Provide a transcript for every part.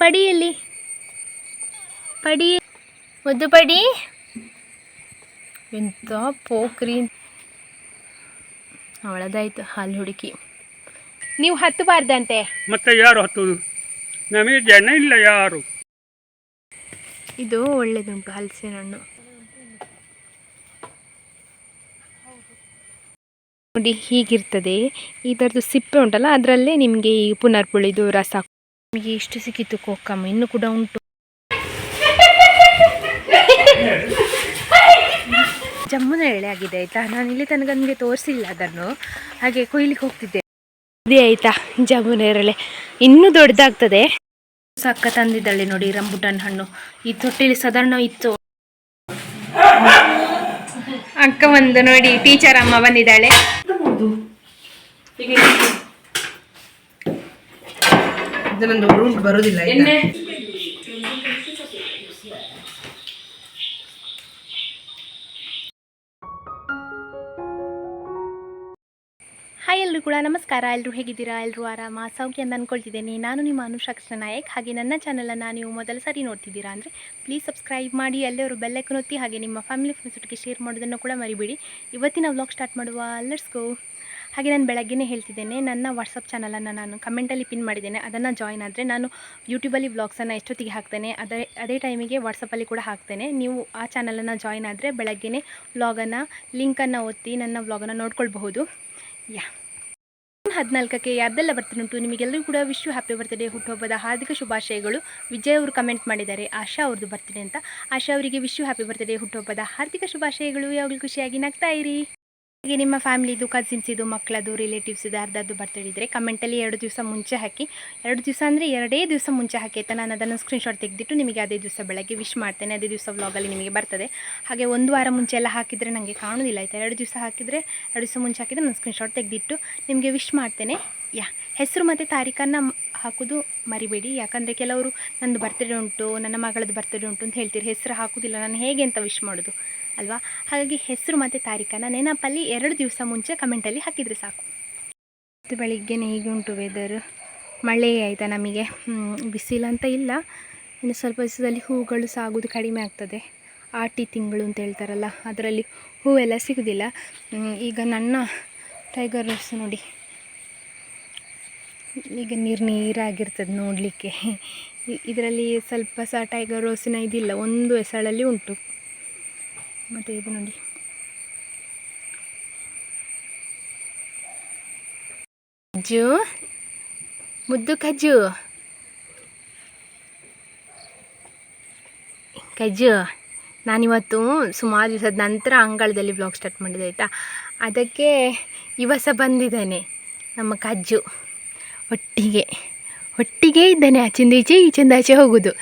ಪಡಿಯಲ್ಲಿ ಪಡಿ ಮುದ್ದು ಪಡಿ. ಎಂತ ಪೋಕ್ರಿ. ಅವಳದಾಯ್ತು ಹಾಲು ಹುಡುಕಿ. ನೀವು ಹತ್ತಬಾರ್ದಂತೆ. ಮತ್ತೆ ಯಾರು ಹತ್ತುದು? ನಮಗೆ ಜನ ಇಲ್ಲ ಯಾರು. ಇದು ಒಳ್ಳೇದುಂಟು ಹಲಸಿನ ಹಣ್ಣು ನೋಡಿ, ಹೀಗಿರ್ತದೆ. ಇದರದ್ದು ಸಿಪ್ಪೆ ಉಂಟಲ್ಲ, ಅದರಲ್ಲೇ ನಿಮಗೆ ಈ ಪುನರ್ಪುಳಿದು ರಸ. ನಿಮಗೆ ಇಷ್ಟು ಸಿಕ್ಕಿತ್ತು ಕೋಕಮ್ಮ, ಇನ್ನೂ ಕೂಡ ಉಂಟು. ಜಮ್ಮುನ ಎಳೆ ಆಗಿದೆ ಆಯಿತಾ. ನಾನು ಇಲ್ಲಿ ತನಕ ನನಗೆ ತೋರಿಸಿಲ್ಲ ಅದನ್ನು, ಹಾಗೆ ಕೊಯ್ಲಿಕ್ಕೆ ಹೋಗ್ತಿದ್ದೆ. ಇದೇ ಆಯಿತಾ ಜಮ್ಮುನ ಎರಳೆ, ಇನ್ನೂ ದೊಡ್ಡದಾಗ್ತದೆ. ಸಕ್ಕ ತಂದಿದ್ದಾಳೆ ನೋಡಿ ರಂಬುಟಾನ್ ಹಣ್ಣು. ಈ ತೊಟ್ಟಿಲಿ ಸಾಧಾರಣ ಇತ್ತು. ಅಕ್ಕ ಒಂದು ನೋಡಿ, ಟೀಚರ್ ಅಮ್ಮ ಬಂದಿದ್ದಾಳೆ. ಬರುದಿಲ್ಲ. ಹಾಯ್ ಎಲ್ಲರೂ ಕೂಡ ನಮಸ್ಕಾರ. ಎಲ್ಲರೂ ಹೇಗಿದ್ದೀರಾ? ಎಲ್ಲರೂ ಆರಾಮ ಸೌಖ್ಯ ಅಂತ ಅಂದ್ಕೊಳ್ತಿದ್ದೇನೆ. ನಾನು ನಿಮ್ಮ ಅನುಷಾ ಕೃಷ್ಣ ನಾಯಕ್. ಹಾಗೆ ನನ್ನ ಚಾನಲನ್ನು ನೀವು ಮೊದಲ ಸಾರಿ ನೋಡ್ತಿದ್ದೀರಾ ಅಂದರೆ ಪ್ಲೀಸ್ ಸಬ್ಸ್ಕ್ರೈಬ್ ಮಾಡಿ, ಎಲ್ಲರೂ ಬೆಲ್ಲೈಕನ್ ಒತ್ತಿ, ಹಾಗೆ ನಿಮ್ಮ ಫ್ಯಾಮಿಲಿ ಫ್ರೆಂಡ್ಸ್ ಒಟ್ಟಿಗೆ ಶೇರ್ ಮಾಡೋದನ್ನು ಕೂಡ ಮರಿಬೇಡಿ. ಇವತ್ತಿನ ವ್ಲಾಗ್ ಸ್ಟಾರ್ಟ್ ಮಾಡುವ, ಲೆಟ್ಸ್ ಗೋ. ಹಾಗೆ ನಾನು ಬೆಳಗ್ಗೆನೇ ಹೇಳ್ತಿದ್ದೇನೆ, ನನ್ನ ವಾಟ್ಸಪ್ ಚಾನಲನ್ನು ನಾನು ಕಮೆಂಟಲ್ಲಿ ಪಿನ್ ಮಾಡಿದ್ದೇನೆ. ಅದನ್ನು ಜಾಯ್ನ್ ಆದರೆ ನಾನು ಯೂಟ್ಯೂಬಲ್ಲಿ ವ್ಲಾಗ್ಸನ್ನು ಎಷ್ಟೊತ್ತಿಗೆ ಹಾಕ್ತೇನೆ ಅದೇ ಟೈಮಿಗೆ ವಾಟ್ಸಪ್ಪಲ್ಲಿ ಕೂಡ ಹಾಕ್ತೇನೆ. ನೀವು ಆ ಚಾನಲನ್ನು ಜಾಯ್ನ್ ಆದರೆ ಬೆಳಗ್ಗೆನೇ ವ್ಲಾಗನ್ನು ಲಿಂಕನ್ನು ಒತ್ತಿ ನನ್ನ ವ್ಲಾಗನ್ನು ನೋಡ್ಕೊಳ್ಬಹುದು. 14ಕ್ಕೆ ಯಾರ್ದೆಲ್ಲ ಬರ್ತ್ಡೇ ಉಂಟು ನಿಮಗೆಲ್ಲರೂ ಕೂಡ ವಿಶ್ವ ಹ್ಯಾಪಿ ಬರ್ತ್ಡೇ, ಹುಟ್ಟುಹಬ್ಬದ ಹಾರ್ದಿಕ ಶುಭಾಶಯಗಳು. ವಿಜಯ್ ಅವರು ಕಮೆಂಟ್ ಮಾಡಿದ್ದಾರೆ ಆಶಾ ಅವ್ರದ್ದು ಬರ್ತ್ಡೇ ಅಂತ. ಆಶಾ ಅವರಿಗೆ ವಿಶ್ವ ಹ್ಯಾಪಿ ಬರ್ತ್ಡೇ, ಹುಟ್ಟುಹಬ್ಬದ ಹಾರ್ದಿಕ ಶುಭಾಶಯಗಳು. ಯಾವಾಗಲೂ ಖುಷಿಯಾಗಿ ನಗ್ತಾ ಇರಿ. ಹಾಗೆ ನಿಮ್ಮ ಫ್ಯಾಮಿಲಿದು, ಕಸಿನ್ಸಿದು, ಮಕ್ಕಳದು, ರಿಲೇಟಿವ್ಸಿದು ಯಾರ್ದಾದ್ರು ಬರ್ತ್ಡೇ ಇದ್ದರೆ ಕಮೆಂಟಲ್ಲಿ 2 ದಿವಸ ಮುಂಚೆ ಹಾಕಿ. 2 ದಿವಸ ಅಂದರೆ 2 ದಿವಸ ಮುಂಚೆ ಹಾಕಿ ಆಯಿತಾ. ನಾನು ಅದನ್ನು ಸ್ಕ್ರೀನ್ಶಾಟ್ ತೆಗೆದಿಟ್ಟು ನಿಮಗೆ ಅದೇ ದಿವಸ ಬೆಳಗ್ಗೆ ವಿಶ್ ಮಾಡ್ತೇನೆ. ಅದೇ ದಿವಸ ವ್ಲಾಗಲ್ಲಿ ನಿಮಗೆ ಬರ್ತದೆ. ಹಾಗೆ 1 ವಾರ ಮುಂಚೆ ಎಲ್ಲ ಹಾಕಿದರೆ ನನಗೆ ಕಾಣೋದಿಲ್ಲ ಆಯಿತಾ. 2 ದಿವಸ ಹಾಕಿದರೆ 2 ದಿವಸ ಮುಂಚೆ ಹಾಕಿದರೆ ನಾನು ಸ್ಕ್ರೀನ್ಶಾಟ್ ತೆಗೆದಿಟ್ಟು ನಿಮಗೆ ವಿಶ್ ಮಾಡ್ತೇನೆ. ಹೆಸರು ಮತ್ತು ತಾರೀಖನ್ನು ಹಾಕೋದು ಮರಿಬೇಡಿ. ಯಾಕಂದರೆ ಕೆಲವರು ನಂದು ಬರ್ತ್ಡೇ ಉಂಟು, ನನ್ನ ಮಗಳದ್ದು ಬರ್ತ್ಡೇ ಉಂಟು ಅಂತ ಹೇಳ್ತೀರಿ, ಹೆಸರು ಹಾಕೋದಿಲ್ಲ. ನಾನು ಹೇಗೆ ಅಂತ ವಿಶ್ ಮಾಡೋದು ಅಲ್ವಾ. ಹಾಗಾಗಿ ಹೆಸರು ಮತ್ತು ತಾರೀಖನ್ನು ನೆನಪಲ್ಲಿ 2 ದಿವಸ ಮುಂಚೆ ಕಮೆಂಟಲ್ಲಿ ಹಾಕಿದರೆ ಸಾಕು. ಮತ್ತು ಬೆಳಿಗ್ಗೆನೇ ಹೀಗೆ ಉಂಟು ವೆದರ್. ಮಳೆ ಆಯಿತಾ ನಮಗೆ, ಬಿಸಿಲಂತ ಇಲ್ಲ. ಇನ್ನು ಸ್ವಲ್ಪ ದಿವಸದಲ್ಲಿ ಹೂಗಳು ಸಾಗೋದು ಕಡಿಮೆ ಆಗ್ತದೆ. ಆಟಿ ತಿಂಗಳು ಅಂತ ಹೇಳ್ತಾರಲ್ಲ, ಅದರಲ್ಲಿ ಹೂವೆಲ್ಲ ಸಿಗೋದಿಲ್ಲ. ಈಗ ನನ್ನ ಟೈಗರ್ ರೋಸ್ ನೋಡಿ, ಈಗ ನೀರಾಗಿರ್ತದೆ ನೋಡಲಿಕ್ಕೆ. ಇದರಲ್ಲಿ ಸ್ವಲ್ಪ ಸಹ ಟೈಗರ್ ರೋಸಿನ ಇದಿಲ್ಲ, ಒಂದು ಎಸಳಲ್ಲಿ ಉಂಟು. ಮತ್ತು ಇದು ನೋಡಿ, ಕಜ್ಜು, ಮುದ್ದು ಕಜ್ಜು. ಕಜ್ಜು, ನಾನಿವತ್ತು ಸುಮಾರು ದಿವಸದ ನಂತರ ಅಂಗಳದಲ್ಲಿ ವ್ಲಾಗ್ ಸ್ಟಾರ್ಟ್ ಮಾಡಿದೆ ಆಯಿತಾ. ಅದಕ್ಕೆ ಇವಸ ಬಂದಿದ್ದಾನೆ ನಮ್ಮ ಕಜ್ಜು. ಒಟ್ಟಿಗೆ ಇದ್ದಾನೆ, ಆಚಿಂದ ಈಚಿಂದ ಆಚೆ ಹೋಗೋದು.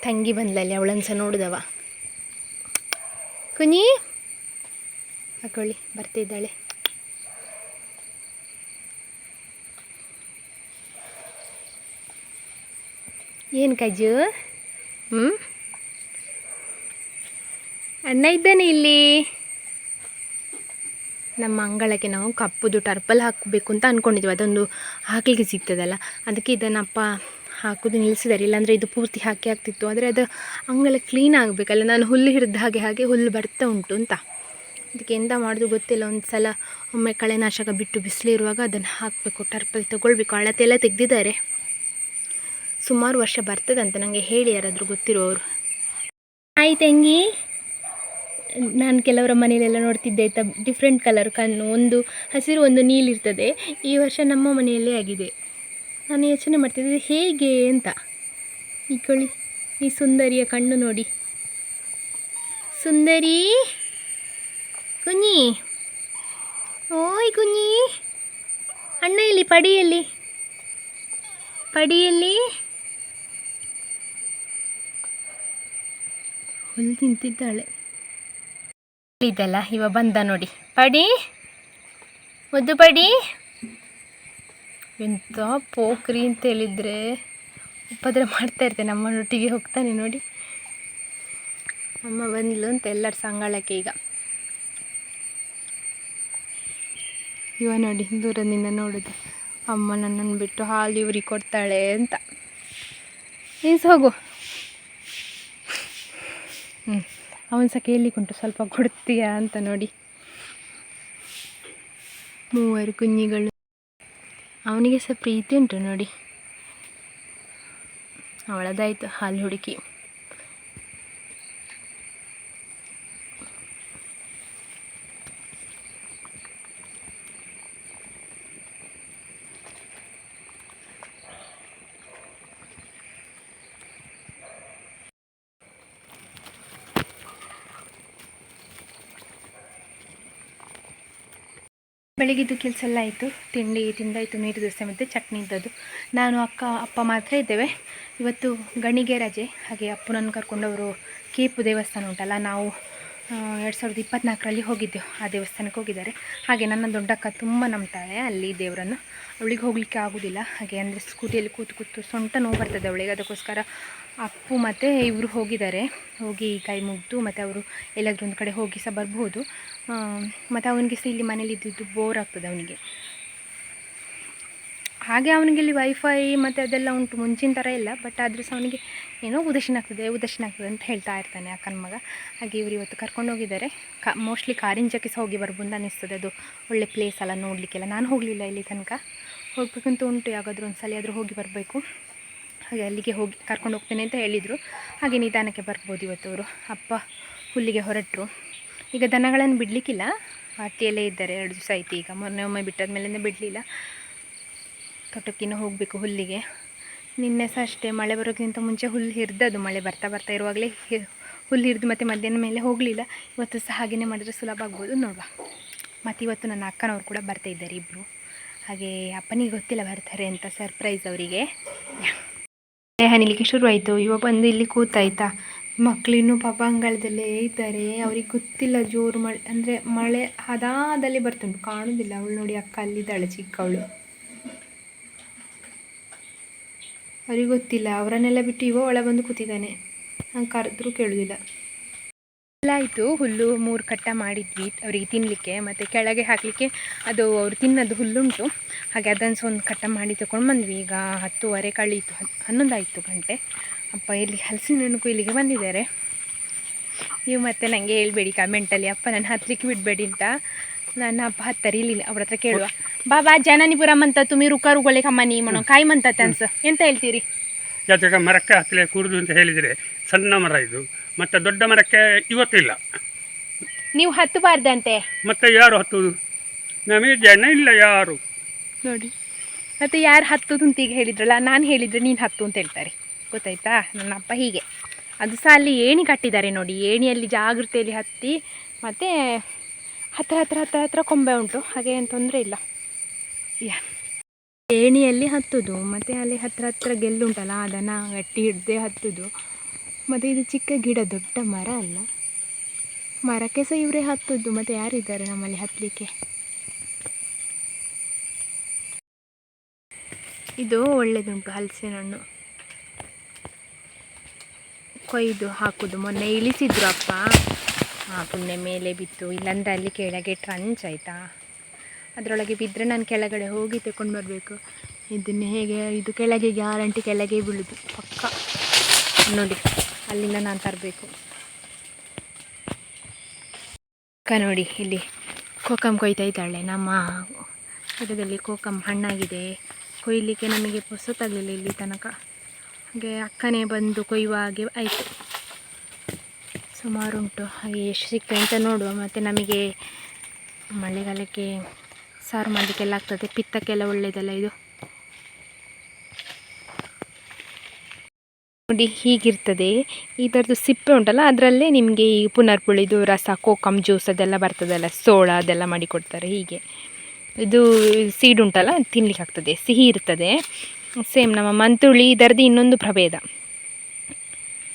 ತಂಗಿ ಬಂದ್ಲಲ್ಲಿ, ಅವಳನ್ನು ಸಹ ನೋಡಿದವ. ಕುನಿ ಹಾಕೊಳ್ಳಿ, ಬರ್ತಿದ್ದಾಳೆ. ಏನು ಕಜ್ಜು? ಅಣ್ಣ ಇದ್ದಾನೆ ಇಲ್ಲಿ. ನಮ್ಮ ಅಂಗಳಕ್ಕೆ ನಾವು ಕಪ್ಪುದು ಟರ್ಪಲ್ ಹಾಕಬೇಕು ಅಂತ ಅಂದ್ಕೊಂಡಿದ್ವಿ. ಅದೊಂದು ಹಾಕಲಿಕ್ಕೆ ಸಿಗ್ತದಲ್ಲ, ಅದಕ್ಕೆ ಇದನ್ನಪ್ಪ ಹಾಕೋದು ನಿಲ್ಲಿಸಿದ್ದಾರೆ. ಇಲ್ಲಾಂದರೆ ಇದು ಪೂರ್ತಿ ಹಾಕಿ ಆಗ್ತಿತ್ತು. ಆದರೆ ಅದು ಅಂಗಳ ಕ್ಲೀನ್ ಆಗಬೇಕಲ್ಲ. ನಾನು ಹುಲ್ಲು ಹಿರಿದ ಹಾಗೆ ಹುಲ್ಲು ಬರ್ತಾ ಉಂಟು ಅಂತ. ಅದಕ್ಕೆ ಎಂತ ಮಾಡೋದು ಗೊತ್ತಿಲ್ಲ. ಒಂದು ಸಲ ಒಮ್ಮೆ ಕಳೆನಾಶಕ ಬಿಟ್ಟು ಬಿಸಿಲಿರುವಾಗ ಅದನ್ನು ಹಾಕಬೇಕು, ಟರ್ಪಲ್ ತೊಗೊಳ್ಬೇಕು. ಅಳತೆ ಎಲ್ಲ ತೆಗೆದಿದ್ದಾರೆ. ಸುಮಾರು ವರ್ಷ ಬರ್ತದಂತೆ, ನನಗೆ ಹೇಳಿ ಯಾರಾದರೂ ಗೊತ್ತಿರುವವರು. ಆಯ್ತು ತಂಗಿ, ನಾನು ಕೆಲವರ ಮನೆಯಲ್ಲೆಲ್ಲ ನೋಡ್ತಿದ್ದೆ ಆಯಿತಾ, ಡಿಫ್ರೆಂಟ್ ಕಲರ್ ಕಣ್ಣು, ಒಂದು ಹಸಿರು ಒಂದು ನೀಲಿರ್ತದೆ. ಈ ವರ್ಷ ನಮ್ಮ ಮನೆಯಲ್ಲೇ ಆಗಿದೆ. ನಾನು ಯೋಚನೆ ಮಾಡ್ತಿದ್ದೆ ಹೇಗೆ ಅಂತ. ಈಕೊಳ್ಳಿ, ಈ ಸುಂದರಿಯ ಕಣ್ಣು ನೋಡಿ. ಸುಂದರಿ ಕುഞ്ഞി, ಓಯ್ ಕುഞ്ഞി, ಅಣ್ಣ ಇಲ್ಲಿ ಪಡಿಯಲ್ಲಿ ಹುಲ್ಲು ತಿಂತಿದ್ದಾಳೆ. ಇದಲ್ಲ ಇವ ಬಂದ ನೋಡಿ. ಪಡಿ, ಮುದ್ದು ಪಡಿ. ಎಂಥ ಪೋಕ್ರಿ ಅಂತ ಹೇಳಿದರೆ ಉಪದ್ರ ಮಾಡ್ತಾ ಇರ್ತೇನೆ. ನಮ್ಮನೊಟ್ಟಿಗೆ ಹೋಗ್ತಾನೆ ನೋಡಿ. ಅಮ್ಮ ಬಂದ್ಲು ಅಂತ ಎಲ್ಲರ ಸಂಗಾಳಕ್ಕೆ. ಈಗ ಇವ ನೋಡಿ, ದೂರದಿಂದ ನೋಡೋದು. ಅಮ್ಮ ನನ್ನನ್ನು ಬಿಟ್ಟು ಹಾಲು ಇವ್ರಿಗೆ ಕೊಡ್ತಾಳೆ ಅಂತ. ಈಸ್ ಹೋಗು. ಅವನು ಸಹ ಕೇಳಲಿಕ್ಕುಂಟು ಸ್ವಲ್ಪ ಕೊಡ್ತೀಯಾ ಅಂತ ನೋಡಿ. 3 ಕುഞ്ഞിಗಳು. ಅವನಿಗೆ ಸಹ ಪ್ರೀತಿ ಉಂಟು ನೋಡಿ. ಅವಳದಾಯಿತು ಹಾಲು ಹುಡುಕಿ. ಬೆಳಿಗ್ಗೆದ್ದು ಕೆಲಸ ಎಲ್ಲ ಆಯಿತು. ತಿಂಡಿ ತಿಂದಾಯಿತು, ನೀರು ದೋಸೆ ಮತ್ತು ಚಟ್ನಿ ಇದ್ದದ್ದು. ನಾನು ಅಪ್ಪ ಮಾತ್ರ ಇದ್ದೇವೆ. ಇವತ್ತು ಗಣಿಗೆ ರಜೆ. ಹಾಗೆ ಅಪ್ಪನನ್ನು ಕರ್ಕೊಂಡವರು ಕೇಪು ದೇವಸ್ಥಾನ ಉಂಟಲ್ಲ, ನಾವು 2024ರಲ್ಲಿ ಹೋಗಿದ್ದೆವು. ಆ ದೇವಸ್ಥಾನಕ್ಕೆ ಹೋಗಿದ್ದಾರೆ. ಹಾಗೆ ನನ್ನ ದೊಡ್ಡಕ್ಕ ತುಂಬ ನಂಬ್ತಾಳೆ ಅಲ್ಲಿ ದೇವರನ್ನು. ಅವಳಿಗೆ ಹೋಗಲಿಕ್ಕೆ ಆಗೋದಿಲ್ಲ. ಹಾಗೆ ಅಂದರೆ ಸ್ಕೂಟಿಯಲ್ಲಿ ಕೂತು ಸೊಂಟ ನೋವು ಬರ್ತದೆ ಅವಳಿಗೆ. ಅದಕ್ಕೋಸ್ಕರ ಅಪ್ಪು ಮತ್ತು ಇವರು ಹೋಗಿದ್ದಾರೆ. ಹೋಗಿ ಕೈ ಮುಗಿದು ಮತ್ತು ಅವರು ಎಲ್ಲಾದರೂ ಒಂದು ಕಡೆ ಹೋಗಿ ಸಹ ಬರ್ಬೋದು. ಮತ್ತು ಅವನಿಗೆ ಸಹ ಇಲ್ಲಿ ಮನೇಲಿ ಇದ್ದಿದ್ದು ಬೋರ್ ಆಗ್ತದೆ ಅವನಿಗೆ. ಹಾಗೆ ಅವನಿಗೆ ಇಲ್ಲಿ ವೈಫೈ ಮತ್ತು ಅದೆಲ್ಲ ಉಂಟು, ಮುಂಚಿನ ಥರ ಇಲ್ಲ. ಬಟ್ ಆದರೂ ಸಹ ಅವನಿಗೆ ಏನೋ ಉದಾಸೀನ ಆಗ್ತದೆ ಅಂತ ಹೇಳ್ತಾ ಇರ್ತಾನೆ ಅಕ್ಕನ ಮಗ. ಹಾಗೆ ಇವರು ಇವತ್ತು ಕರ್ಕೊಂಡು ಹೋಗಿದ್ದಾರೆ. ಮೋಸ್ಟ್ಲಿ ಕಾರಿಂಜಕ್ಕೆ ಸಹ ಹೋಗಿ ಬರ್ಬೋದು ಅನ್ನಿಸ್ತದೆ. ಅದು ಒಳ್ಳೆ ಪ್ಲೇಸ್ ಅಲ್ಲ ನೋಡಲಿಕ್ಕೆಲ್ಲ. ನಾನು ಹೋಗಲಿಲ್ಲ ಇಲ್ಲಿ ತನಕ, ಹೋಗಬೇಕಂತ ಉಂಟು. ಯಾವುದಾದ್ರೂ ಒಂದು ಸಲ ಆದರೂ ಹೋಗಿ ಬರಬೇಕು. ಹಾಗೆ ಅಲ್ಲಿಗೆ ಹೋಗಿ ಕರ್ಕೊಂಡು ಹೋಗ್ತೇನೆ ಅಂತ ಹೇಳಿದರು. ಹಾಗೆ ನಿಧಾನಕ್ಕೆ ಬರ್ಬೋದು ಇವತ್ತು ಅವರು. ಅಪ್ಪ ಹುಲ್ಲಿಗೆ ಹೊರಟರು. ಈಗ ದನಗಳನ್ನು ಬಿಡಲಿಕ್ಕಿಲ್ಲ, ಹಟ್ಟಿಯಲ್ಲೇ ಇದ್ದಾರೆ. 2 ದಿವಸ ಆಯಿತು. ಈಗ ಒಮ್ಮೆ ಬಿಟ್ಟಾದ ಮೇಲಿಂದ ಬಿಡಲಿಲ್ಲ. ತೋಟಕ್ಕಿನ್ನೂ ಹೋಗಬೇಕು ಹುಲ್ಲಿಗೆ. ನಿನ್ನೆ ಸಹ ಅಷ್ಟೇ, ಮಳೆ ಬರೋಕ್ಕಿಂತ ಮುಂಚೆ ಹುಲ್ಲು ಹಿರಿದದ್ದು. ಮಳೆ ಬರ್ತಾ ಇರುವಾಗಲೇ ಹುಲ್ಲು ಹಿರಿದು ಮತ್ತು ಮಧ್ಯಾಹ್ನ ಮೇಲೆ ಹೋಗಲಿಲ್ಲ. ಇವತ್ತು ಸಹ ಹಾಗೆಯೇ ಮಾಡಿದರೆ ಸುಲಭ ಆಗ್ಬೋದು, ನೋಡುವ. ಮತ್ತು ಇವತ್ತು ನನ್ನ ಅಕ್ಕನವ್ರು ಕೂಡ ಬರ್ತಾ ಇದ್ದಾರೆ ಇಬ್ಬರು. ಹಾಗೆ ಅಪ್ಪನಿಗೆ ಗೊತ್ತಿಲ್ಲ ಬರ್ತಾರೆ ಅಂತ, ಸರ್ಪ್ರೈಸ್ ಅವರಿಗೆ. ಹನಿಲಿಕ್ಕೆ ಶುರುವಾಯಿತು. ಇವ ಬಂದು ಇಲ್ಲಿ ಕೂತಾಯ್ತಾ. ಮಕ್ಕಳಿನ್ನೂ ಪಾಪ ಅಂಗಳದಲ್ಲೇ ಇದ್ದಾರೆ. ಅವ್ರಿಗೆ ಗೊತ್ತಿಲ್ಲ ಜೋರು ಮಳೆ ಅಂದರೆ ಮಳೆ ಹದಾದಲ್ಲಿ ಬರ್ತುಂಟು, ಕಾಣುವುದಿಲ್ಲ. ಅವಳು ನೋಡಿ ಅಕ್ಕ ಅಲ್ಲಿದ್ದಾಳೆ ಚಿಕ್ಕವಳು. ಅವ್ರಿಗೆ ಗೊತ್ತಿಲ್ಲ. ಅವರನ್ನೆಲ್ಲ ಬಿಟ್ಟು ಇವ ಒಳ ಬಂದು ಕೂತಿದ್ದಾನೆ. ಹಂಗೆ ಕರೆದ್ರೂ ಕೇಳೋದಿಲ್ಲ. ಎಲ್ಲ ಆಯಿತು. ಹುಲ್ಲು 3 ಕಟ್ಟ ಮಾಡಿದ್ವಿ ಅವರಿಗೆ ತಿನ್ನಲಿಕ್ಕೆ. ಮತ್ತು ಕೆಳಗೆ ಹಾಕಲಿಕ್ಕೆ ಅದು ಅವರು ತಿನ್ನೋದು ಹುಲ್ಲುಂಟು. ಹಾಗೆ ಅದನ್ನು ಸಹ ಒಂದು ಕಟ್ಟ ಮಾಡಿ ತಗೊಂಡು ಬಂದ್ವಿ. ಈಗ 10:30 ಕಳೀತು, 11 ಆಯಿತು ಗಂಟೆ. ಅಪ್ಪ ಇಲ್ಲಿ ಹಲಸಿನ ಹಣ್ಣು ಕೊಯ್ಲಿಗೆ ಬಂದಿದ್ದಾರೆ. ನೀವು ಮತ್ತೆ ನನಗೆ ಹೇಳ್ಬೇಡಿ ಕಮೆಂಟಲ್ಲಿ, ಅಪ್ಪ ನಾನು ಹತ್ತಲಿಕ್ಕೆ ಬಿಡಬೇಡಿ ಅಂತ. ನನ್ನ ಅಪ್ಪ ಹತ್ತಾರೆ ಇಲ್ಲಿ. ಅವ್ರ ಹತ್ರ ಕೇಳುವ. ಬಾಬಾ ಜನನಿಪುರ ಮಂತ ತುಮಿ ರುಕಾರುಗೊಳ್ಳೆ ಕಮ್ಮನಿ ಮನೋ ಕಾಯಿ ಮಂತ ಅನ್ಸ ಎಂತ ಹೇಳ್ತೀರಿ? ಜೊತೆಗೆ ಮರಕ್ಕೆ ಹತ್ತಲೇ ಕೂಡುದು ಅಂತ ಹೇಳಿದರೆ ಸಣ್ಣ ಮರ ಇದು. ಮತ್ತು ದೊಡ್ಡ ಮರಕ್ಕೆ ಇವತ್ತಿಲ್ಲ. ನೀವು ಹತ್ತಬಾರ್ದಂತೆ. ಮತ್ತೆ ಯಾರು ಹತ್ತುವುದು? ನಮಗೆ ಜನ ಇಲ್ಲ ಯಾರು ನೋಡಿ. ಮತ್ತು ಯಾರು ಹತ್ತುದು ಅಂತ ಈಗ ಹೇಳಿದ್ರಲ್ಲ, ನಾನು ಹೇಳಿದರೆ ನೀನು ಹತ್ತು ಅಂತ ಹೇಳ್ತಾರೆ. ಗೊತ್ತಾಯ್ತಾ? ನನ್ನ ಅಪ್ಪ ಹೀಗೆ. ಅದು ಸಹ ಅಲ್ಲಿ ಏಣಿ ಕಟ್ಟಿದ್ದಾರೆ ನೋಡಿ. ಏಣಿಯಲ್ಲಿ ಜಾಗೃತೆಯಲ್ಲಿ ಹತ್ತಿ, ಮತ್ತು ಹತ್ರ ಕೊಂಬೆ ಉಂಟು. ಹಾಗೆ ಏನು ತೊಂದರೆ ಇಲ್ಲ. ಏಣಿಯಲ್ಲಿ ಹತ್ತುದು, ಮತ್ತು ಅಲ್ಲಿ ಹತ್ರ ಗೆಲ್ಲುಂಟಲ್ಲ ಅದನ್ನು ಗಟ್ಟಿ ಹಿಡ್ದೇ ಹತ್ತುದು. ಮತ್ತು ಇದು ಚಿಕ್ಕ ಗಿಡ, ದೊಡ್ಡ ಮರ ಅಲ್ಲ. ಮರಕ್ಕೆ ಸಹ ಇವರೇ ಹತ್ತುದು. ಮತ್ತು ಯಾರಿದ್ದಾರೆ ನಮ್ಮಲ್ಲಿ ಹತ್ತಲಿಕ್ಕೆ? ಇದು ಒಳ್ಳೆಯದುಂಟು ಹಲಸಿನ ಹಣ್ಣು. ಕೊಯ್ದು ಹಾಕೋದು. ಮೊನ್ನೆ ಇಳಿಸಿದ್ರು ಅಪ್ಪ. ಪುಣ್ಯ ಮೇಲೆ ಬಿತ್ತು. ಇಲ್ಲಾಂದರೆ ಅಲ್ಲಿ ಕೆಳಗೆ ಟ್ರಂಚ್ ಆಯಿತಾ, ಅದರೊಳಗೆ ಬಿದ್ದರೆ ನಾನು ಕೆಳಗಡೆ ಹೋಗಿ ತಗೊಂಡು ಬರಬೇಕು. ಇದನ್ನು ಹೇಗೆ, ಇದು ಕೆಳಗೆ ಗ್ಯಾರಂಟಿ ಕೆಳಗೆ ಬೀಳುದು ಪಕ್ಕ. ನೋಡಿ ಅಲ್ಲಿಂದ ನಾನು ತರಬೇಕು. ಅಕ್ಕ ನೋಡಿ ಇಲ್ಲಿ ಕೋಕಮ್ ಕೊಯ್ತಾ ಇದ್ದಾಳೆ. ನಮ್ಮ ಗಿಡದಲ್ಲಿ ಕೋಕಮ್ ಹಣ್ಣಾಗಿದೆ. ಕೊಯ್ಯಲಿಕ್ಕೆ ನಮಗೆ ಪುರ್ಸೊತ್ತಾಗಲಿಲ್ಲ ಇಲ್ಲಿ ತನಕ. ಹಾಗೆ ಅಕ್ಕನೇ ಬಂದು ಕೊಯ್ಯುವ ಹಾಗೆ ಆಯಿತು. ಸುಮಾರು ಉಂಟು. ಹಾಗೆ ಎಷ್ಟು ಸಿಗ್ತದೆ ಅಂತ ನೋಡುವ. ಮತ್ತು ನಮಗೆ ಮಳೆಗಾಲಕ್ಕೆ ಸಾರು ಮಾಡಲಿಕ್ಕೆಲ್ಲ ಆಗ್ತದೆ. ಪಿತ್ತಕ್ಕೆಲ್ಲ ಒಳ್ಳೆಯದಲ್ಲ ಇದು. ನೋಡಿ ಹೀಗಿರ್ತದೆ. ಇದರದ್ದು ಸಿಪ್ಪೆ ಉಂಟಲ್ಲ, ಅದರಲ್ಲೇ ನಿಮಗೆ ಈ ಪುನರ್ಪುಳಿದು ರಸ, ಕೋಕಮ್ ಜ್ಯೂಸ್ ಅದೆಲ್ಲ ಬರ್ತದಲ್ಲ, ಸೋಳ ಅದೆಲ್ಲ ಮಾಡಿಕೊಡ್ತಾರೆ. ಹೀಗೆ ಇದು ಸೀಡ್ ಉಂಟಲ್ಲ, ತಿನ್ಲಿಕ್ಕೆ ಆಗ್ತದೆ, ಸಿಹಿ ಇರ್ತದೆ. ಸೇಮ್ ನಮ್ಮ ಮಂತುಳಿ ಇದರದ್ದು ಇನ್ನೊಂದು ಪ್ರಭೇದ.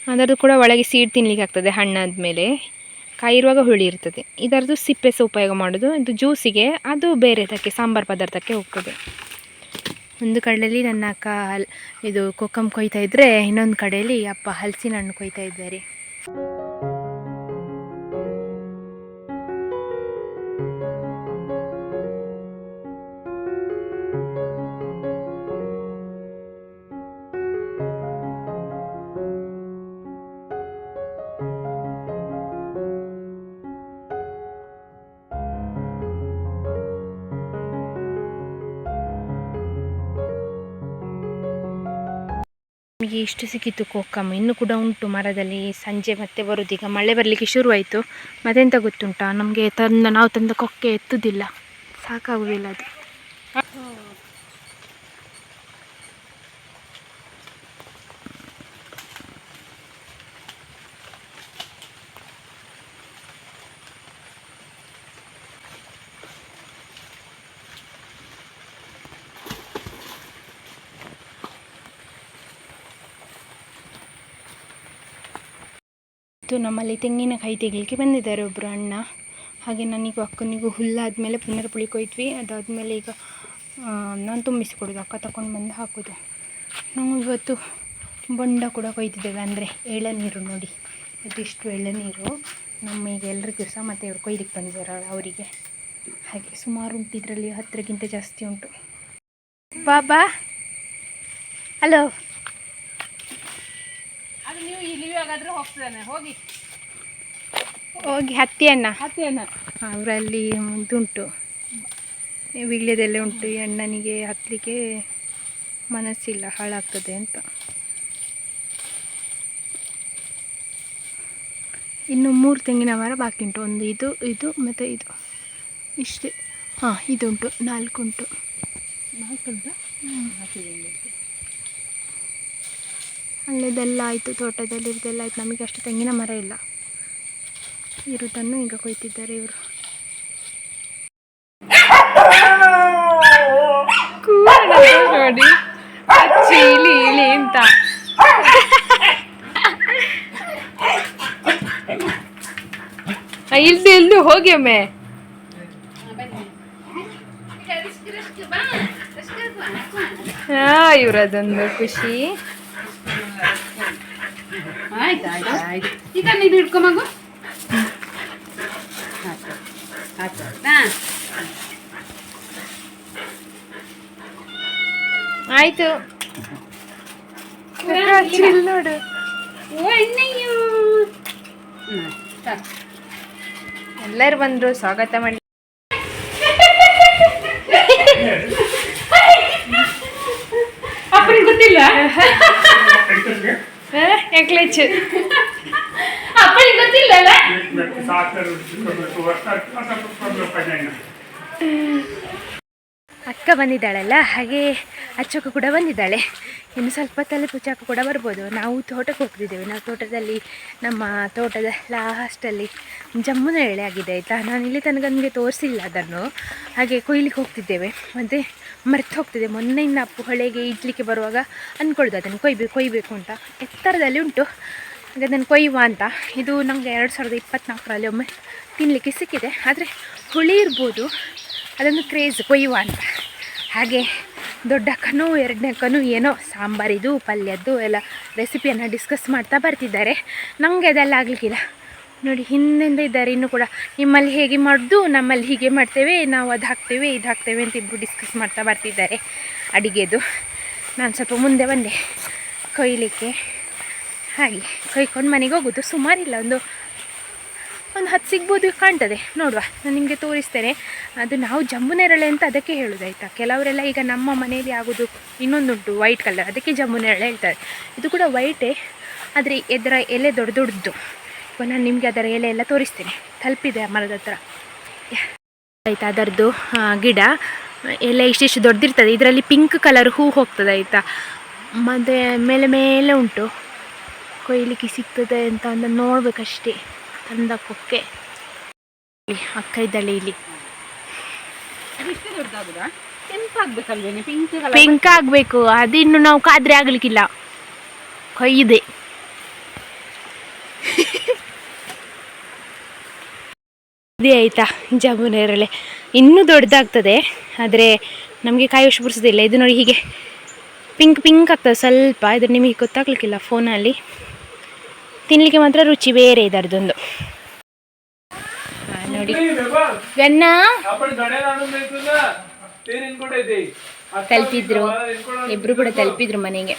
ಅದರದ್ದು ಕೂಡ ಒಳಗೆ ಸೀಡ್ ತಿನ್ಲಿಕ್ಕೆ ಆಗ್ತದೆ. ಹಣ್ಣಾದ ಮೇಲೆ ಕಾಯಿ ಇರುವಾಗ ಹುಳಿ ಇರ್ತದೆ. ಇದರದ್ದು ಸಿಪ್ಪೆ ಸಹ ಉಪಯೋಗ ಮಾಡೋದು. ಇದು ಜ್ಯೂಸಿಗೆ, ಅದು ಬೇರೆದಕ್ಕೆ ಸಾಂಬಾರು ಪದಾರ್ಥಕ್ಕೆ ಹೋಗ್ತದೆ. ಒಂದು ಕಡೆಯಲ್ಲಿ ನನ್ನ ಅಕ್ಕ ಇದು ಕೋಕಮ್ ಕೊಯ್ತಾ ಇದ್ದರೆ, ಇನ್ನೊಂದು ಕಡೆಯಲ್ಲಿ ಅಪ್ಪ ಹಲಸಿನ ಹಣ್ಣು ಕೊಯ್ತಾ ಇದ್ದಾರೆ. ನಮಗೆ ಇಷ್ಟು ಸಿಕ್ಕಿತ್ತು ಕೋಕಮ್, ಇನ್ನೂ ಕೂಡ ಉಂಟು ಮರದಲ್ಲಿ. ಸಂಜೆ ಮತ್ತೆ ಬರೋದು, ಈಗ ಮಳೆ ಬರಲಿಕ್ಕೆ ಶುರುವಾಯಿತು. ಮತ್ತೆಂತ ಗೊತ್ತುಂಟಾ, ನಮಗೆ ನಾವು ತಂದ ಕೊಕ್ಕೆ ಎತ್ತುವುದಿಲ್ಲ, ಸಾಕಾಗುವುದಿಲ್ಲ ಅದು. ನಮ್ಮಲ್ಲಿ ತೆಂಗಿನಕಾಯಿ ತೆಗಿಲಿಕ್ಕೆ ಬಂದಿದ್ದಾರೆ ಒಬ್ಬರು ಅಣ್ಣ. ಹಾಗೆ ನನಗೂ ಅಕ್ಕನಿಗೂ ಹುಲ್ಲಾದಮೇಲೆ ಪುನರ್ ಪುಳಿ ಕೊಯ್ದ್ವಿ. ಅದಾದಮೇಲೆ ಈಗ ನಾನು ತುಂಬಿಸಿಕೊಡೋದು, ಅಕ್ಕ ತಗೊಂಡು ಬಂದು ಹಾಕೋದು. ನಾವು ಇವತ್ತು ಬೊಂಡ ಕೂಡ ಕೊಯ್ದಿದ್ದೇವೆ, ಅಂದರೆ ಎಳನೀರು. ನೋಡಿ ಇದಿಷ್ಟು ಎಳನೀರು ನಮಗೆ ಎಲ್ರಿಗೂ ಸಹ, ಮತ್ತು ಇವರು ಕೊಯ್ಲಿಕ್ಕೆ ಬಂದಿದ್ದಾರೆ ಅವರಿಗೆ. ಹಾಗೆ ಸುಮಾರು ಉಂಟು ಇದರಲ್ಲಿ, 10ಕ್ಕಿಂತ ಜಾಸ್ತಿ ಉಂಟು. ಬಾಬಾ ಹಲೋ, ಅದು ನೀವು ಇಲ್ಲಿವಾಗಾದ್ರೂ ಹೋಗ್ತದಾನೆ, ಹೋಗಿ ಹತ್ತಿ ಅಣ್ಣ ಅವರಲ್ಲಿ ಇದುಂಟು, ವಿಳ್ಯದೆಲೆ ಉಂಟು. ಈ ಅಣ್ಣನಿಗೆ ಹತ್ತಲಿಕ್ಕೆ ಮನಸ್ಸಿಲ್ಲ, ಹಾಳಾಗ್ತದೆ ಅಂತ. ಇನ್ನು 3 ತೆಂಗಿನ ಮರ ಬಾಕಿ ಉಂಟು. ಒಂದು ಇದು ಮತ್ತು ಇದು, ಇಷ್ಟೇ. ಹಾಂ, ಇದುಂಟು, 4 ಉಂಟು. 4 ಅಲ್ಲೆದೆಲ್ಲ ಆಯಿತು, ತೋಟದಲ್ಲಿ ಇರೋದೆಲ್ಲ ಆಯಿತು. ನಮಗೆ ಅಷ್ಟು ತೆಂಗಿನ ಮರ ಇಲ್ಲ, ಇರುವುದನ್ನು ಈಗ ಕೊಯ್ತಿದ್ದಾರೆ ಇವರು. ನೋಡಿ ಇಲಿ ಅಂತ. ಇಲ್ದು ಹೋಗಿ ಒಮ್ಮೆ. ಇವರದೊಂದು ಖುಷಿ. ಆಯ್ತು ಇದನ್ನು ಇದು ಹಿಡ್ಕೊ ಮಗು. ಆಯ್ತು ನೋಡು. ಎಲ್ಲರೂ ಬಂದ್ರು, ಸ್ವಾಗತ ಮಾಡಿ. ಅಪ್ಪನಿಗೆ ಗೊತ್ತಿಲ್ಲ, ಎಕ್ಲೆಚ್ಚು ಅಪ್ಪನಿಗೆ ಗೊತ್ತಿಲ್ಲ ಅಲ್ಲ. ಅಕ್ಕ ಬಂದಿದ್ದಾಳಲ್ಲ, ಹಾಗೆ ಅಚ್ಚಕ್ಕ ಕೂಡ ಬಂದಿದ್ದಾಳೆ. ಇನ್ನು ಸ್ವಲ್ಪ ತಲೆ ಪುಚ್ಚಕ್ಕ ಕೂಡ ಬರ್ಬೋದು. ನಾವು ತೋಟಕ್ಕೆ ಹೋಗ್ತಿದ್ದೇವೆ. ನಾವು ತೋಟದಲ್ಲಿ, ನಮ್ಮ ತೋಟದ ಲಾಸ್ಟಲ್ಲಿ ಜಮ್ಮುನ ಎಳೆ ಆಗಿದೆ ಆಯಿತಾ. ನಾನು ಇಲ್ಲಿ ತನಕ ನನಗೆ ತೋರಿಸಿಲ್ಲ ಅದನ್ನು. ಹಾಗೆ ಕೊಯ್ಲಿಕ್ಕೆ ಹೋಗ್ತಿದ್ದೇವೆ, ಮತ್ತು ಮರ್ತು ಹೋಗ್ತಿದೆ. ಮೊನ್ನೆಯಿಂದ ಅಪ್ಪು ಹೊಳೆಗೆ ಇಡ್ಲಿಕ್ಕೆ ಬರುವಾಗ ಅಂದ್ಕೊಳ್ದು ಅದನ್ನು ಕೊಯ್ಬೇಕು ಅಂತ. ಎತ್ತರದಲ್ಲಿ ಉಂಟು, ಹಾಗೆ ಅದನ್ನು ಕೊಯ್ಯುವ ಅಂತ. ಇದು ನನಗೆ 2024ರಲ್ಲಿ ಒಮ್ಮೆ ತಿನ್ನಲಿಕ್ಕೆ ಸಿಕ್ಕಿದೆ. ಆದರೆ ಹುಳಿ ಇರ್ಬೋದು, ಅದೊಂದು ಕ್ರೇಜ್ ಕೊಯ್ಯುವ ಅಂತ. ಹಾಗೆ ದೊಡ್ಡ ಅಕ್ಕನೂ 2ನೇ ಅಕ್ಕನೂ ಏನೋ ಸಾಂಬಾರಿದು ಪಲ್ಯದ್ದು ಎಲ್ಲ ರೆಸಿಪಿಯನ್ನು ಡಿಸ್ಕಸ್ ಮಾಡ್ತಾ ಬರ್ತಿದ್ದಾರೆ. ನನಗೆ ಅದೆಲ್ಲ ಆಗಲಿಕ್ಕಿಲ್ಲ. ನೋಡಿ ಹಿಂದಿಂದ ಇದ್ದಾರೆ ಇನ್ನೂ ಕೂಡ. ನಿಮ್ಮಲ್ಲಿ ಹೇಗೆ ಮಾಡೋದು, ನಮ್ಮಲ್ಲಿ ಹೀಗೆ ಮಾಡ್ತೇವೆ, ನಾವು ಅದು ಹಾಕ್ತೇವೆ ಇದು ಹಾಕ್ತೇವೆ ಅಂತ ಇಬ್ಬರು ಡಿಸ್ಕಸ್ ಮಾಡ್ತಾ ಬರ್ತಿದ್ದಾರೆ ಅಡುಗೆದು. ನಾನು ಸ್ವಲ್ಪ ಮುಂದೆ ಬಂದೆ ಕೊಯ್ಲಿಕ್ಕೆ. ಹಾಗೆ ಕೊಯ್ಕೊಂಡು ಮನೆಗೆ ಹೋಗೋದು. ಸುಮಾರಿಲ್ಲ, ಒಂದು 10 ಸಿಗ್ಬೋದು ಕಾಣ್ತದೆ. ನೋಡುವ, ನಾನು ನಿಮಗೆ ತೋರಿಸ್ತೇನೆ. ಅದು ನಾವು ಜಂಬುನೇರಳೆ ಅಂತ ಅದಕ್ಕೆ ಹೇಳೋದಾಯ್ತಾ. ಕೆಲವರೆಲ್ಲ ಈಗ ನಮ್ಮ ಮನೆಯಲ್ಲಿ ಆಗೋದು ಇನ್ನೊಂದುಂಟು ವೈಟ್ ಕಲರ್, ಅದಕ್ಕೆ ಜಂಬುನೇರಳೆ ಹೇಳ್ತಾರೆ. ಇದು ಕೂಡ ವೈಟೇ, ಆದರೆ ಇದರ ಎಲೆ ದೊಡ್ಡದು. ಈಗ ನಾನು ನಿಮಗೆ ಅದರ ಎಲೆ ಎಲ್ಲ ತೋರಿಸ್ತೇನೆ. ತಲುಪಿದೆ ಮರದ ಹತ್ರ ಆಯಿತಾ. ಅದರದ್ದು ಗಿಡ ಎಲೆ ಇಷ್ಟಿಷ್ಟು ದೊಡ್ಡದಿರ್ತದೆ. ಇದರಲ್ಲಿ ಪಿಂಕ್ ಕಲರ್ ಹೂ ಹೋಗ್ತದೆ ಆಯಿತಾ. ಮತ್ತು ಮೇಲೆ ಉಂಟು. ಕೊಯ್ಲಿಕ್ಕೆ ಸಿಗ್ತದೆ ಅಂತ ಒಂದು ನೋಡಬೇಕಷ್ಟೇ. ತಂದ ಕೊಕ್ಕೆ ಅಕ್ಕ ಇದ್ದಾಳೆ ಇಲ್ಲಿ. ಪಿಂಕ್ ಆಗಬೇಕು, ಅದು ಇನ್ನು ನಾವು ಕಾದ್ರೆ ಆಗಲಿಕ್ಕಿಲ್ಲ. ಕೊಯ್ದೆ ಇದೇ ಆಯಿತಾ. ಜಂಬುನೇರಳೆ ಇನ್ನೂ ದೊಡ್ಡದಾಗ್ತದೆ, ಆದರೆ ನಮಗೆ ಕಾಯುವಷ್ಟು ಬುರ್ಸೋದಿಲ್ಲ. ಇದು ನೋಡಿ ಹೀಗೆ ಪಿಂಕ್ ಆಗ್ತದೆ ಸ್ವಲ್ಪ. ಇದು ನಿಮಗೆ ಗೊತ್ತಾಗ್ಲಿಕ್ಕಿಲ್ಲ ಫೋನಲ್ಲಿ. ತಿನ್ನಲಿಕ್ಕೆ ಮಾತ್ರ ರುಚಿ ಬೇರೆ ಇದರದೊಂದು. ನೋಡಿ ಗನ್ನ ತಲುಪಿದ್ರು, ಇಬ್ರು ಕೂಡ ತಲುಪಿದ್ರು ಮನೆಗೆ.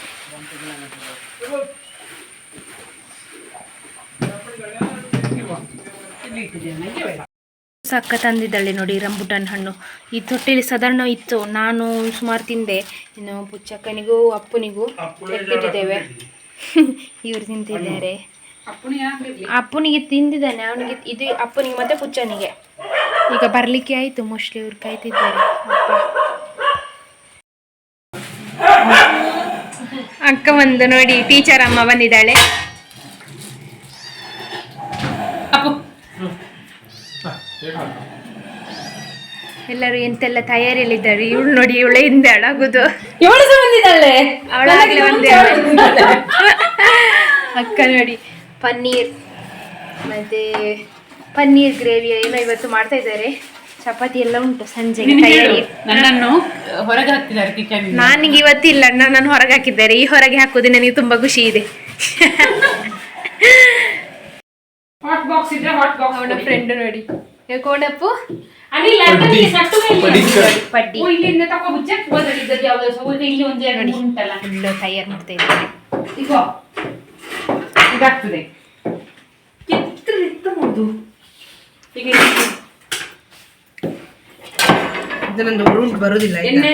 ಅಕ್ಕ ತಂದಿದ್ದಾಳೆ ನೋಡಿ ರಂಬುಟಾನ್ ಹಣ್ಣು. ಈ ತೊಟ್ಟೆಯಲ್ಲಿ ಸಾಧಾರಣ ಇತ್ತು, ನಾನು ಸುಮಾರು ತಿಂದೆ. ಇನ್ನು ಪುಚ್ಚಕ್ಕನಿಗೂ ಅಪ್ಪನಿಗೂ ಎತ್ತಿಟ್ಟಿದ್ದೇವೆ. ಇವರು ತಿಂತಿದ್ದಾರೆ. ಅಪ್ಪನಿಗೆ ತಿಂದಿದ್ದಾನೆ, ಅವನಿಗೆ ಇದು ಅಪ್ಪನಿಗೆ ಮತ್ತು ಪುಚ್ಚನಿಗೆ. ಈಗ ಬರಲಿಕ್ಕೆ ಆಯಿತು, ಮೋಸ್ಟ್ಲಿ ಇವ್ರು ಕಾಯ್ತಿದ್ದಾರೆ. ಅಕ್ಕ ಬಂದು ನೋಡಿ, ಟೀಚರ್ ಅಮ್ಮ ಬಂದಿದ್ದಾಳೆ. ಎಲ್ಲರೂ ಎಂತೆಲ್ಲ ತಯಾರಿಯಲ್ಲಿದ್ದಾರೆ. ಇವಳು ನೋಡಿ, ಇವಳೆ ಹಿಂದೆ ಅಳಾಗುದು. ಅವಳಾಗ್ಲೇ ಬಂದಿದ್ದಾಳೆ. ಅಕ್ಕ ನೋಡಿ ಪನ್ನೀರ್ ಮತ್ತೆ ಪನ್ನೀರ್ ಗ್ರೇವಿ ಏನೋ ಇವತ್ತು ಮಾಡ್ತಾ ಇದ್ದಾರೆ. ಚಪಾತಿ ಎಲ್ಲ ಉಂಟು ಸಂಜೆಗೆ ತಯಾರಿ. ನನ್ನನ್ನು ಹೊರಗೆ ಹಾಕ್ತಿದ್ದಾರೆ ಕಿಚನ್. ನನಗೆ ಇವತ್ತಿಲ್ಲ, ನನ್ನನ್ನು ಹೊರಗೆ ಹಾಕಿದ್ದಾರೆ. ಈ ಹೊರಗೆ ಹಾಕೋದು ನನಗೆ ತುಂಬಾ ಖುಷಿ ಇದೆ. ಹಾಟ್ ಬಾಕ್ಸ್ ಇದೆ, ಹಾಟ್ ಬಾಕ್ಸ್. ಅವನ ಫ್ರೆಂಡ್ ನೋಡಿ ಕೋಣಪ್ಪು ಅನಿಲ್ ಅಲ್ಲಿ ಸಟ್ಟು ಪಡ್ಡಿ ಇಲ್ಲಿಂದ ತಗೋ ಬುಚ್ಚ ಓದಡಿದ್ದದ್ದು ಯಾವ್ದು ಸೌದ ಇಲ್ಲಿ ಒಂದು ಎರಡು ಉಂಟಲ್ಲ, ಫುಲ್ಲು ತಯಾರು ಮಾಡ್ತಾ ಇದ್ದಾರೆ. ಇಗೋ ಇದಾಗ್ತದೆ ಕಿತ್ತು ನೋಡು. ಈಗ ಇದನ್ನೊಂದು ಉಂಟು ಬರುದಿಲ್ಲ ಎಣ್ಣೆ